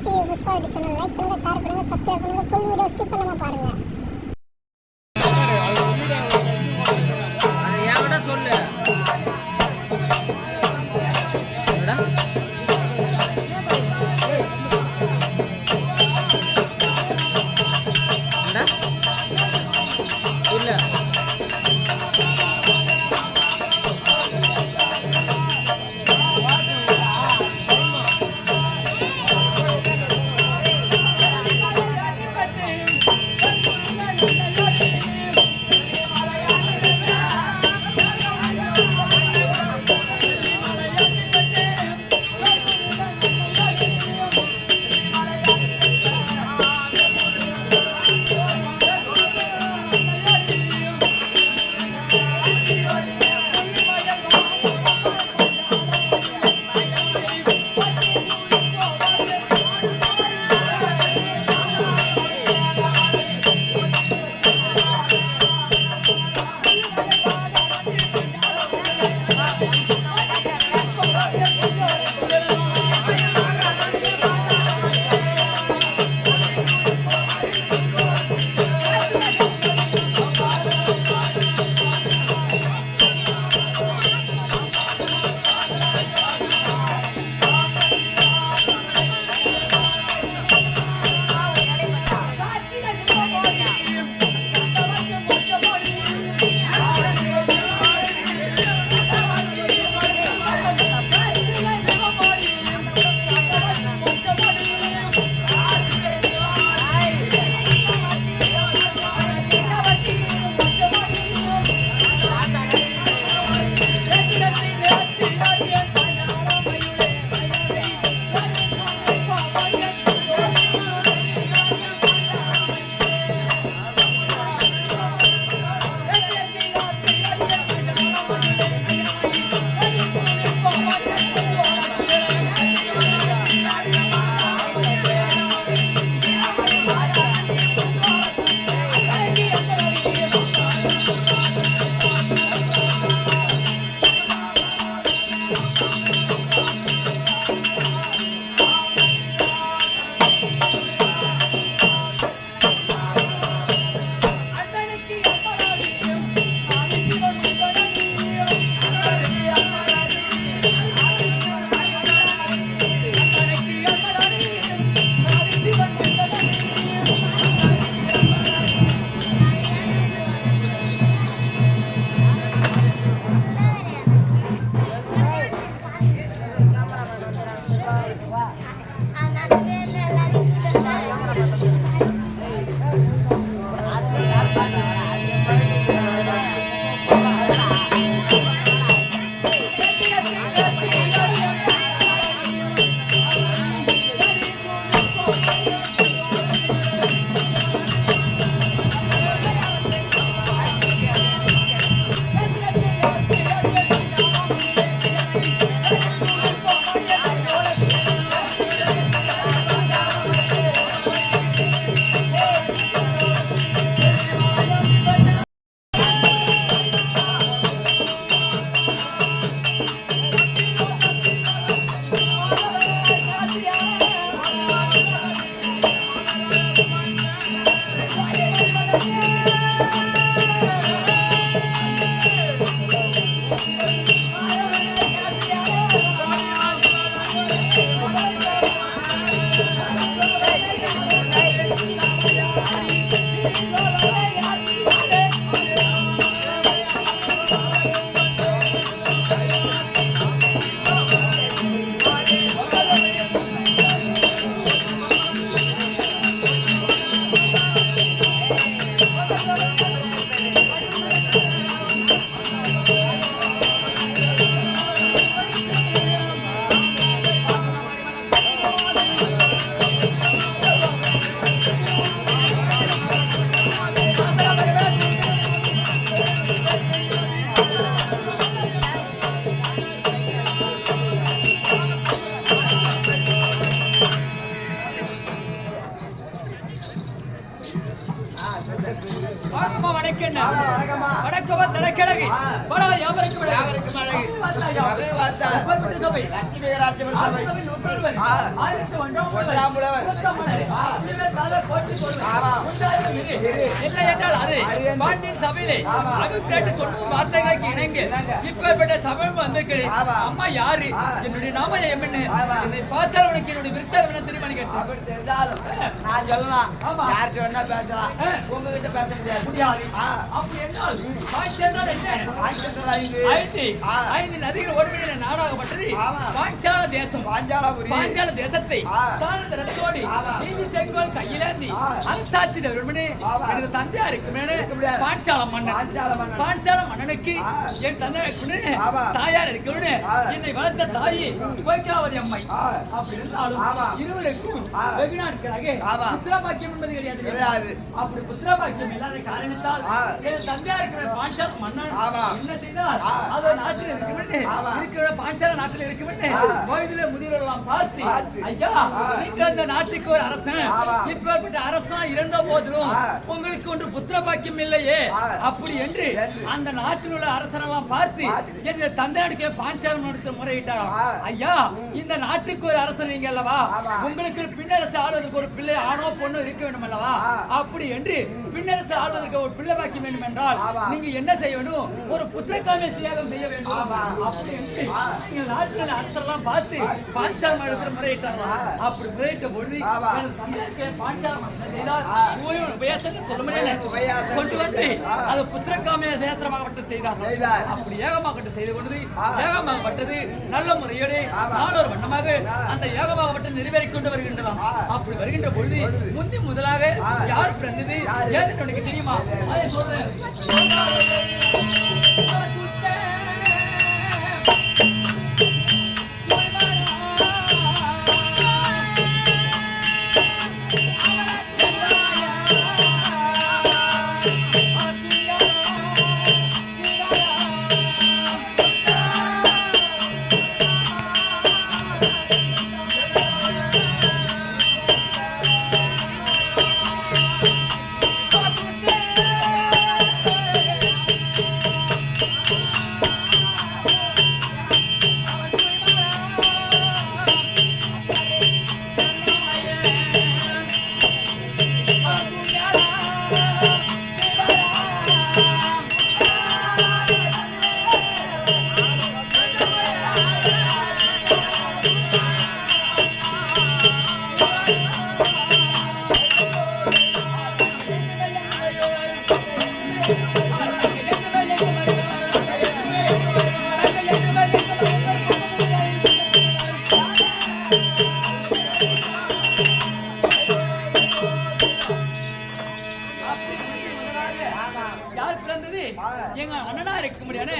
புதுசு Pushpa YouTube channel like பண்ணுங்க, share பண்ணுங்க, சப்ஸ்கிரைப் பண்ணுங்க. ஃபுல் வீடியோ ஸ்கிப் பண்ணாம பாருங்க. அது ஏன்டா சொல்லு இல்ல வடக்கமா தடக்கடகு பல யாவருக்கும் அழகு சபை புலவர். ஆ. ஆயிரத்து ஒன்றாம் ஒன்றாம் புலவர். புலவர். இதுவே தானே போற்றி கொள்வது. ஆமா. உண்டாயிரம் இரு. இல்லை என்றால் அது அது என்ன? பாண்டியன் சபையிலே ஆமா. அபிப்பிராயத்தை சொல்லும் வார்த்தைகளுக்கு இணங்க இணங்க. இப்பேற்பட்ட சபை வந்திருக்கிறேன். ஆமா. அம்மா யாரு? ஆ. என்னுடைய நாம என்ன? ஆமா. என்னை பார்த்தால் உனக்கு என்னுடைய விருத்தம் என்ன தெரியுமா கேட்டேன். அப்படி தெரிஞ்சாலும் நான் சொல்லலாம். ஆமா. யார்கிட்ட வேணா பேசலாம். உங்ககிட்ட பேச முடியாது. முடியாது. ஆ. அப்படி என்றால் பாய்ச்சி என்றால் என்ன? பாஞ்சல் ஐந்து. ஐந்து ஆ. ஐந்து நதிகள் ஓடுகிற நாடாகப்பட்டது ஆமா. பாஞ்சால தேசம். பாஞ்சாலபுரி. பாஞ்சால தேசத்தை ஆ. தாழ்ந்த ரத்தோடி ஆமா. நீதி செங்கோல் கையிலேந்தி ஆ. அரசாட்சி தருமனே ஆமா. எனது தந்தையா இருக்குமேனு இருக்க முடியாது. பாஞ்சால மன்னன். பாஞ்சால மன்னன். பாஞ்சால மன்னனுக்கு ஆ. என் தந்தை இருக்குன்னு ஆமா. தாயார் இருக்குன்னு ஆ. என்னை வளர்த்த தாயி கோய்காவதி அம்மை. ஆ. அப்படி இருந்தாலும் ஆமா. இருவருக்கும் ஆ. வெகு நாட்களாக ஆமா. புத்திரபாக்கியம் என்பது கிடையாது. கிடையாது. அப்படி புத்திரபாக்கியம் இல்லாத காரணத்தால் ஆ. என் தந்தையா இருக்கிற பாஞ்சால மன்னன் ஆமா. என்ன செய்தார்? ஆ. அது நாட்டில் இருக்குமென்னு ஆமா. இருக்கிற பாஞ்சால நாட்டில் இருக்குமென்னு ஆ. வயதிலே முதியவர்களாம் பார்த்து பார்த்து. ஐயா ஆ. நீங்கள் இந்த நாட்டுக்கு ஒரு அரசன் ஆமா. இப்பேற்பட்ட அரசன் இறந்த போதிலும் ஆ. உங்களுக்கு ஒன்று புத்திர பாக்கியம் இல்லையே ஆ. அப்படி என்று என்று. அந்த நாட்டில் உள்ள அரசனெல்லாம் பார்த்து பார்த்து. என்னுடைய தந்தையானுக்கு பாஞ்சாலம் நடத்த முறையிட்டாராம். ஆ. ஐயா இந்த நாட்டுக்கு ஒரு அரசன் நீங்க அல்லவா ஆமா. உங்களுக்கு பின்னரசு ஆளுவதற்கு ஒரு பிள்ளை ஆணோ பொண்ணோ இருக்க வேண்டும் அல்லவா ஆ. அப்படி என்று பின்னரசு ஆளுவதற்கு ஒரு பிள்ளை பாக்கியம் வேண்டும் என்றால் ஆமா. நீங்க என்ன செய்ய வேண்டும்? ஒரு புத்திரக்கான தியாகம் செய்ய வேண்டும். ஆமா. அப்படி என்று ஆ. நீங்க நாட்டில் அரசெல்லாம் பார்த்து பாஞ்சாலம் எடுக்கிற முறையிட்டாரா? ஆ. அப்படி முறையிட்ட பொழுது ஆமா. எனது தந்தைக்கு பாஞ்சாலம் என்ன செய்தார்? ஆ. உபயாசம் சொல்ல முடியல உபயாசம் கொண்டு வந்து ஆ. அது புத்திரக்காமிய சேத்திரமாகப்பட்டு செய்தார். செய்தார். அப்படி ஏகமாகப்பட்டு செய்து கொண்டது ஆ. ஏகமாகப்பட்டது நல்ல முறையோடு ஆமா. நாளொரு வண்ணமாக ஆ. அந்த ஏகமாகப்பட்டு நிறைவேறிக் கொண்டு வருகின்றதாம். ஆ. அப்படி வருகின்ற பொழுது முந்தி முதலாக ஆ. யார் பிறந்தது யாரு? ஏன்னு உனக்கு தெரியுமா? அதை சொல்றேன். யார் பிறந்தது? எங்க அண்ணனா இருக்க முடியாது.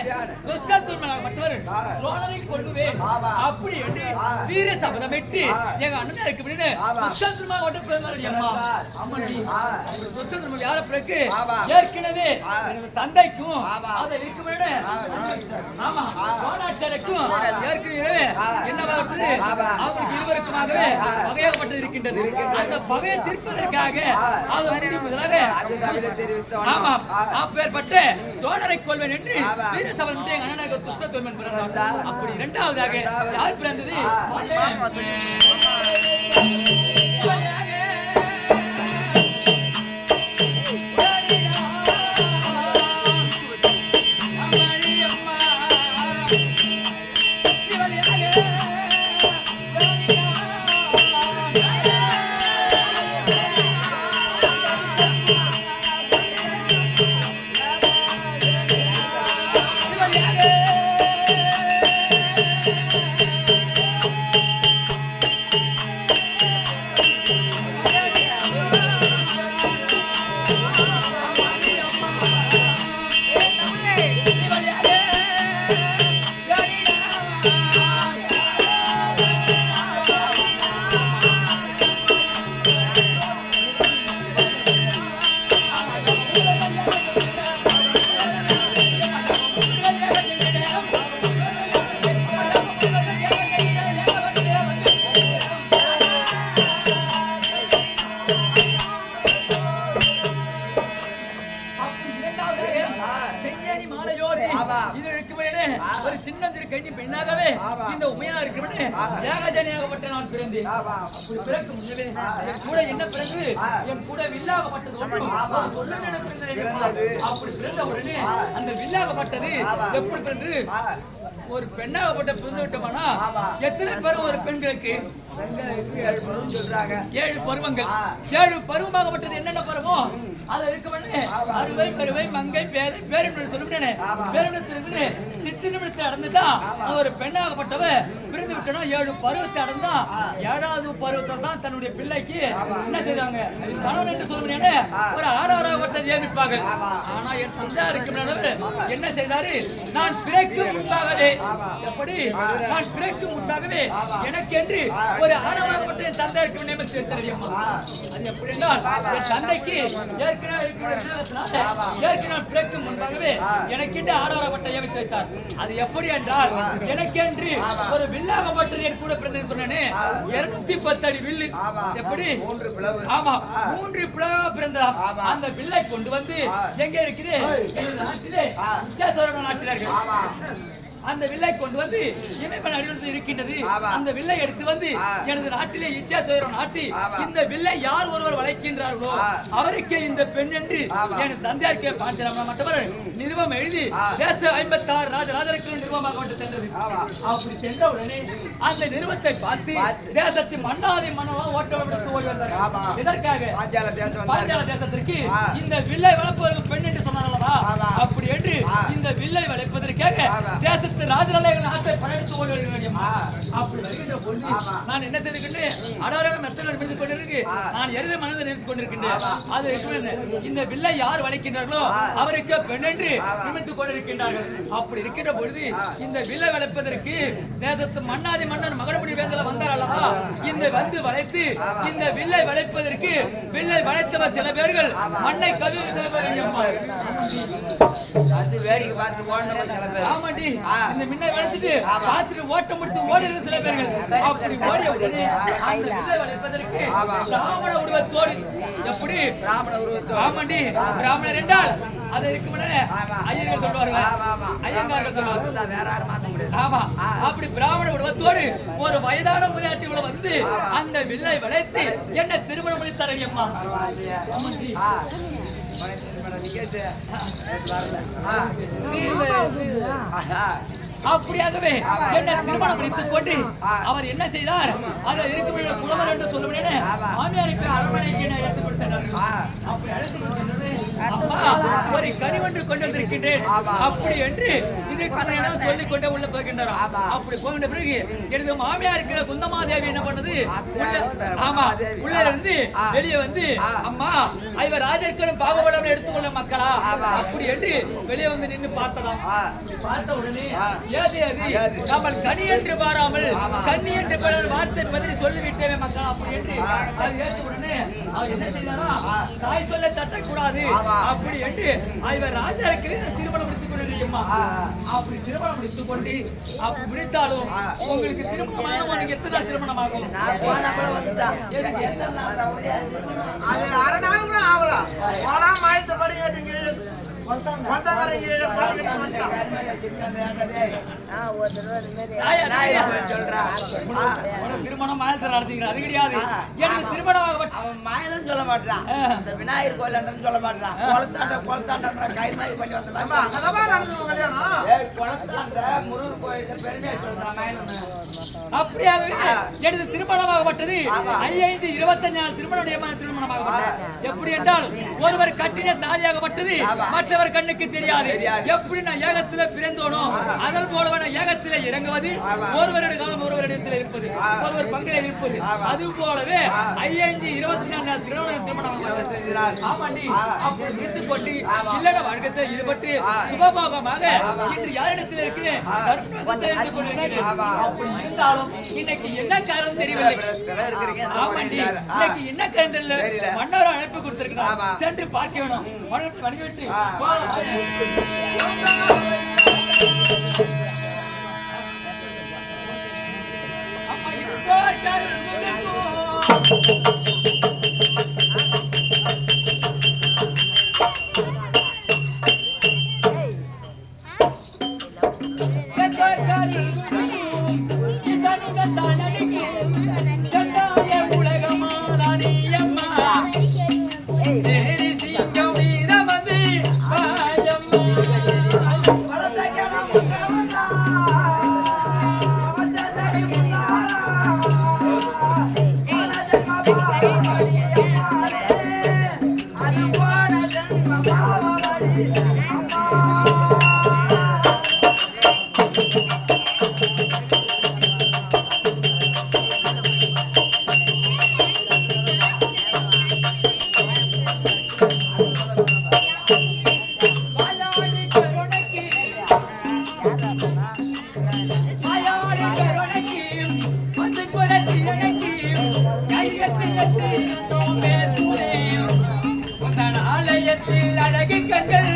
துஷ்டத்தூர் மற்றவர் துரோணரை கொள்ளுவேன் அப்படி என்று வீர சபதமிட்டு எங்க அண்ணனா இருக்க முடியாது. துஷ்டத்தூர் மட்டும் பிறந்தாரு அம்மா. அம்மாடி துஷ்டத்தூர் யார பிறகு ஏற்கனவே எனது தந்தைக்கும் அதை இருக்க முடியாது. ஆமா துரோணாச்சாரிக்கும் ஏற்கனவே என்னவாகப்பட்டது அவங்களுக்கு இருவருக்குமாகவே பகையாகப்பட்டது இருக்கின்றது. அந்த பகையை தீர்ப்பதற்காக அது முந்தி முதலாக ஆமா அப்பேற்பட்ட தோழரை கொள்வேன் என்று வீர சபதம் எங்க அண்ணனுக்கு துஷ்ட தோல்வன் பிறந்தார். அப்படி இரண்டாவதாக யார் பிறந்தது? பிறந்தேன். அப்படி பிறக்கும் முன்னே என் கூட என்ன பிறகு என் கூட வில்லாகப்பட்டது ஒன்று சொல்லுங்க பிறந்தது. அப்படி பிறந்த உடனே அந்த வில்லாகப்பட்டது எப்படி பிறந்தது? ஒரு பெண்ணாகப்பட்ட பிறந்து விட்டோம்னா எத்தனை பேரும் ஒரு பெண்களுக்கு 7 பருவம் சொல்றாங்க. 7 பருவங்கள். 7 பருவமாகப்பட்டது என்னென்ன பருவம்? அது இருக்கவனே அறுவை பெருவை மங்கை பேதை பேரின்பம் சொல்லுவேனே. பேரின்பத்திற்கு சிற்றின்பத்தை அடைந்துதான் ஒரு பெண்ணாகப்பட்டவ பிறந்து விட்டோம். 7 பருவத்தை அடைந்தா 7வது பருவத்தில் தான் தன்னுடைய பிள்ளைக்கு என்ன செய்தாங்க? கணவன் என்று சொல்லுவேனே ஒரு ஆடவராகப்பட்ட நியமிப்பாங்க. ஆனா என் தந்தை இருக்கும் என்ன செய்தாரு? நான் பிறக்கும் முன்பாகவே எப்படி நான் பிறக்கும் முன்பாகவே எனக்கு என்று ஒரு ஆடவராகப்பட்ட என் தந்தை இருக்கும் நியமித்து தெரியுமா? அது எப்படி என்றால் என் தந்தைக்கு ஏற்கனவே பிறக்கும் முன்பாகவே எனக்கென்று ஆடவராகப்பட்ட நியமித்து வைத்தார். அது எப்படி என்றால் எனக்கென்று ஒரு வில்லாகப்பட்ட என் கூட பிறந்தது சொன்னேனே 210 அடி வில்லு. எப்படி? ஆமா 3 பிளவா பிறந்ததாம். அந்த வில்லை கொண்டு வந்து எங்க இருக்குது? நாட்டிலே இச்சாசோரன் நாட்டினார்கள். அந்த வில்லை கொண்டு வந்து இமைப்பன் அடிவத்தில் இருக்கின்றது. அந்த வில்லை எடுத்து வந்து எனது நாட்டிலே இச்சாசோரம் நாட்டி இந்த வில்லை யார் ஒருவர் வளைக்கின்றார்களோ அவருக்கே இந்த பெண் என்று என் தந்தையாருக்கே பாஞ்சராம மற்றவர் நிறுவம் எழுதி தேச 56 ராஜராஜருக்கு நிறுவமாக சென்றது. அப்படி சென்ற உடனே அந்த நிறுவத்தை பார்த்து தேசத்தின் மன்னாதி மன்னெல்லாம் ஓட்டவர்களுக்கு ஓடி வந்தார்கள். இதற்காக பாஞ்சால தேசத்திற்கு இந்த வில்லை வளர்ப்பவர்கள் பெண் என்று சொன்னார்களா? அப்படி என்று இந்த வில்லை வளைப்பதற்காக தேச ராஜராஜர்கள் நாட்டை படைத்து ஓடி வருகிறேன். அப்படி வருகின்ற பொழுது நான் என்ன செய்திருக்கின்றேன்? அடாராக மெத்தனை நிமிர்ந்து கொண்டிருக்கு. நான் எருது மனதை நிறுத்திக் கொண்டிருக்கின்றேன். அது இந்த வில்லை யார் வளைக்கின்றார்களோ அவருக்கு பெண் என்று நிமிர்ந்து கொண்டிருக்கின்றார்கள். அப்படி இருக்கின்ற பொழுது இந்த வில்லை வளைப்பதற்கு தேசத்து மன்னாதி மன்னர் மகடமுடி வேந்தல வந்தார் அல்லவா? இந்த வந்து வளைத்து இந்த வில்லை வளைப்பதற்கு வில்லை வளைத்தவர் சில பேர்கள் மண்ணை கவிழ்ந்து சில பேர் வேடிக்கை பார்த்து ஓடுனவங்க சில பேர். ஆமாண்டி இந்த மின்னை வளைச்சிட்டு பார்த்துட்டு ஓட்ட முடித்து ஓடுறது சில பேர்கள். அப்படி ஓடிய உடனே அந்த வில்லை வளைப்பதற்கு பிராமண உருவத்தோடு எப்படி? பிராமண உருவத்தோடு. ஆமாண்டி பிராமணர் என்றால் அது இருக்கு ஐயர்கள் சொல்வார்கள், ஐயங்கார்கள் சொல்வார்கள். வேற யாரும் மாத்த முடியாது. ஆமா அப்படி பிராமண உருவத்தோடு ஒரு வயதான முதியாட்டி வந்து அந்த வில்லை வளைத்து என்ன திருமணம் முடித்தார்கள் அம்மா. அப்படியாகவே என்ன திருமணம் முடித்துக் கொண்டு அவர் என்ன செய்தார்? அதை இருக்கும் புலவர் என்று சொல்ல முடியாது. மாமியாருக்கு அரண்மனைக்கு எடுத்துக் கொடுத்தார்கள். அப்படி அழைத்துக் கொண்டு அம்மா ஒரு கனிவொன்று கொண்டு வந்திருக்கின்றேன் அப்படி என்று இதற்கு சொல்லிக் கொண்டே உள்ள போகின்றார். அப்படி போகின்ற பிறகு எனது மாமியாருக்கு குந்தமாதேவி என்ன பண்ணது? ஆமா உள்ள இருந்து வெளியே வந்து அம்மா இவர் ராஜர்களும் பாகுபலம் எடுத்துக்கொள்ள மக்களா அப்படி என்று வெளியே வந்து நின்று பார்த்தலாம். பார்த்த உடனே ஏது அது நம்ம கனி என்று பாராமல் கண்ணி என்று வார்த்தை பதில் சொல்லிவிட்டேன் மக்கள் அப்படி என்று அது ஏற்ற உடனே அவர் என்ன செய்தாரா? தாய் சொல்ல தட்டக்கூடாது அப்படி என்று இவர் ராஜாருக்கு திருமணம் முடித்துக் கொண்டிருக்கா. அப்படி திருமணம் முடித்துக் கொண்டு அப்படி முடித்தாலும் உங்களுக்கு திருமணமாக உனக்கு எத்தனை திருமணம் ஆகும்? திருமணம் நடத்திக்கிறார் அது கிடையாது. எனக்கு திருமணமாக மாயனும் சொல்ல மாட்டான். அந்த விநாயகர் கோயில் சொல்ல மாட்டான். குளத்தாண்ட கை மாதிரி பண்ணி குளத்தாண்ட முருகர் கோயில் பெருமையா சொல்றான் மாயனு. அப்படியாகவே எனது திருமணமாகப்பட்டது 5/25 திருமணமாகப்பட்டது. எப்படி என்றால் ஒருவர் கட்டின தாலியாகப்பட்டது மற்றவர் கண்ணுக்கு தெரியாது. எப்படி நான் ஏகத்திலே பிறந்தோனோ அதன் போல நான் ஏகத்திலே இறங்குவது, ஒருவருடைய காலம் ஒருவரிடத்தில் இருப்பது, ஒருவர் பங்கிலே இருப்பது, அது போலவே 5/24 திருமணம் ஆமாண்டி அப்படி முடித்துக் கொண்டு இல்லட வாழ்க்கை ஈடுபட்டு சுகபோகமாக இன்று யாரிடத்தில் இருக்கிறேன் அப்படி இருந்தாலும் இன்னைக்கு என்ன காரணம் தெரியவில்லை. ஆமாண்டி இன்னைக்கு என்ன காரணம் தெரியல. மன்னரை அழைப்பு கொடுத்திருக்கிறார், சென்று பார்க்க வேணும். வணங்கிவிட்டு ஆலயத்தில் அழகு கண்கள்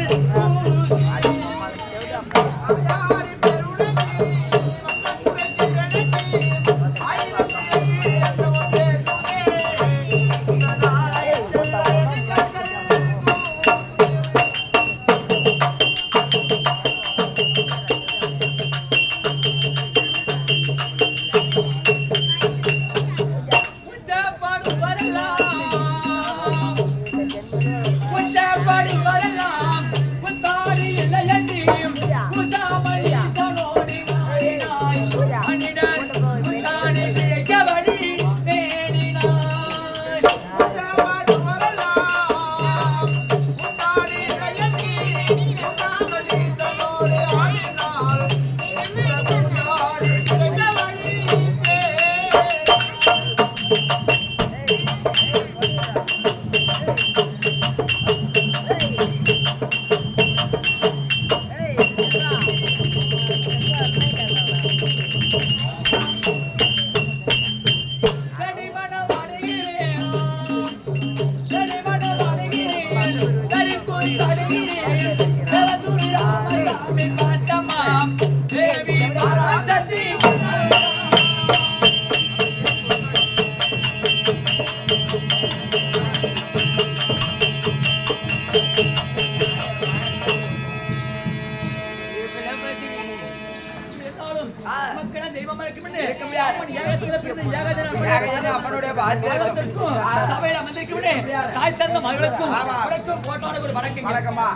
தாய் தந்த மகளுக்கும் போட்டோட ஒரு வணக்கமா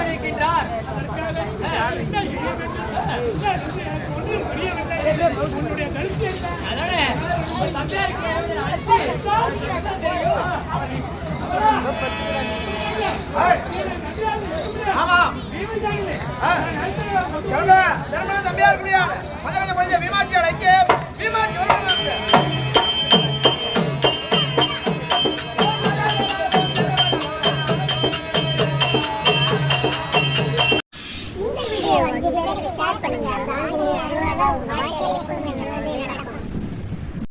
இருக்கின்றார். அதோட ஒரு தம்பியா இருக்கிற அழைத்து தெரியும். தம்பியா இருக்க முடியாது விமாச்சி அழைக்க விமாச்சி இந்த வீடியோ 5 பேருக்கு ஷேர் பண்ணுங்க. அந்த ஆஞ்சநேயர் அருளால